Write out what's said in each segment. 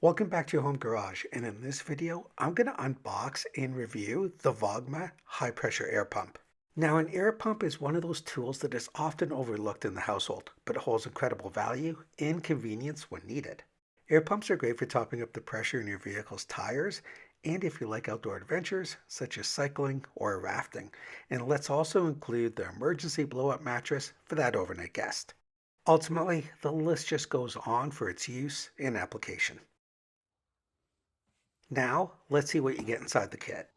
Welcome back to your home garage, and in this video I'm going to unbox and review the Vogma high pressure air pump. Now, an air pump is one of those tools that is often overlooked in the household, but holds incredible value and convenience when needed. Air pumps are great for topping up the pressure in your vehicle's tires, and if you like outdoor adventures such as cycling or rafting. And let's also include the emergency blow-up mattress for that overnight guest. Ultimately, the list just goes on for its use and application. Now, let's see what you get inside the kit.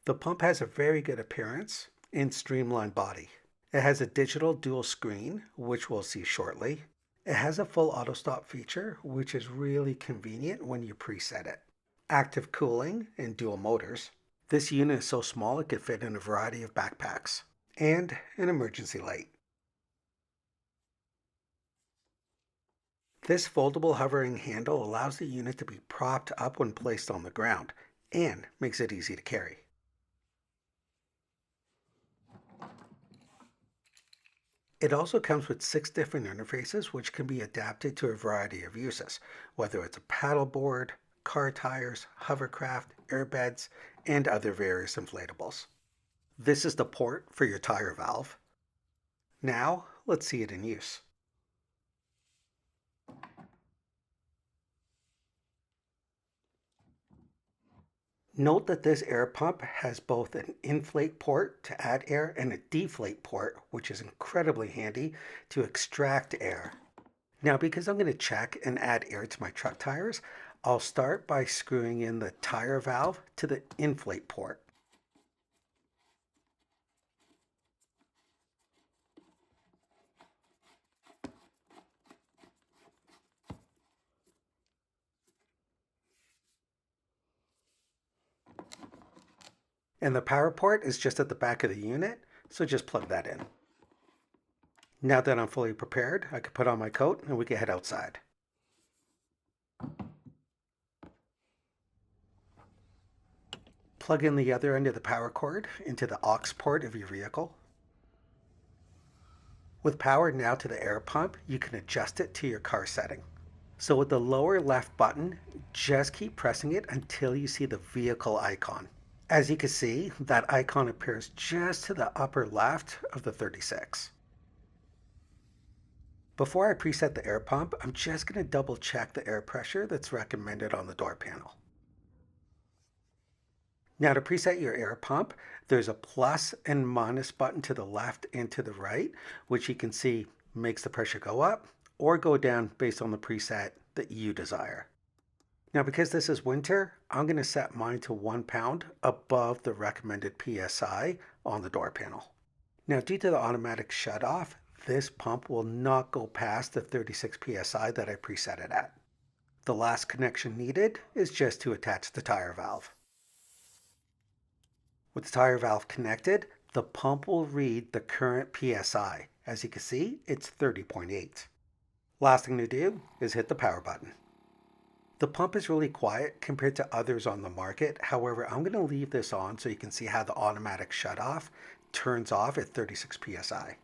The pump has a very good appearance and streamlined body. It has a digital dual screen, which we'll see shortly. It has a full auto stop feature, which is really convenient when you preset it. Active cooling and dual motors. This unit is so small it could fit in a variety of backpacks. And an emergency light. This foldable hovering handle allows the unit to be propped up when placed on the ground and makes it easy to carry. It also comes with 6 different interfaces which can be adapted to a variety of uses, whether it's a paddleboard, car tires, hovercraft, airbeds, and other various inflatables. This is the port for your tire valve. Now, let's see it in use. Note that this air pump has both an inflate port to add air and a deflate port, which is incredibly handy to extract air. Now, because I'm going to check and add air to my truck tires, I'll start by screwing in the tire valve to the inflate port. And the power port is just at the back of the unit, so just plug that in. Now that I'm fully prepared, I can put on my coat and we can head outside. Plug in the other end of the power cord into the aux port of your vehicle. With power now to the air pump, you can adjust it to your car setting. So with the lower left button, just keep pressing it until you see the vehicle icon. As you can see, that icon appears just to the upper left of the 36. Before I preset the air pump, I'm just going to double check the air pressure that's recommended on the door panel. Now, to preset your air pump, there's a plus and minus button to the left and to the right, which you can see makes the pressure go up or go down based on the preset that you desire. Now, because this is winter, I'm going to set mine to 1 pound above the recommended PSI on the door panel. Now, due to the automatic shut-off, this pump will not go past the 36 PSI that I preset it at. The last connection needed is just to attach the tire valve. With the tire valve connected, the pump will read the current PSI. As you can see, it's 30.8. Last thing to do is hit the power button. The pump is really quiet compared to others on the market. However, I'm going to leave this on so you can see how the automatic shutoff turns off at 36 PSI.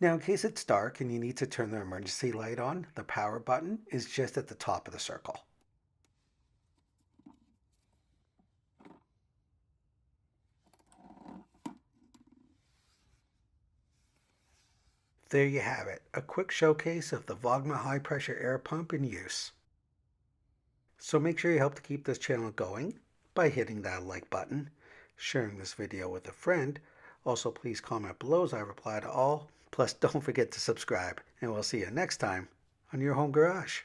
Now, in case it's dark and you need to turn the emergency light on, the power button is just at the top of the circle. There you have it, a quick showcase of the Vogma high pressure air pump in use. So make sure you help to keep this channel going by hitting that like button, sharing this video with a friend. Also, please comment below as I reply to all. Plus, don't forget to subscribe, and we'll see you next time on your home garage.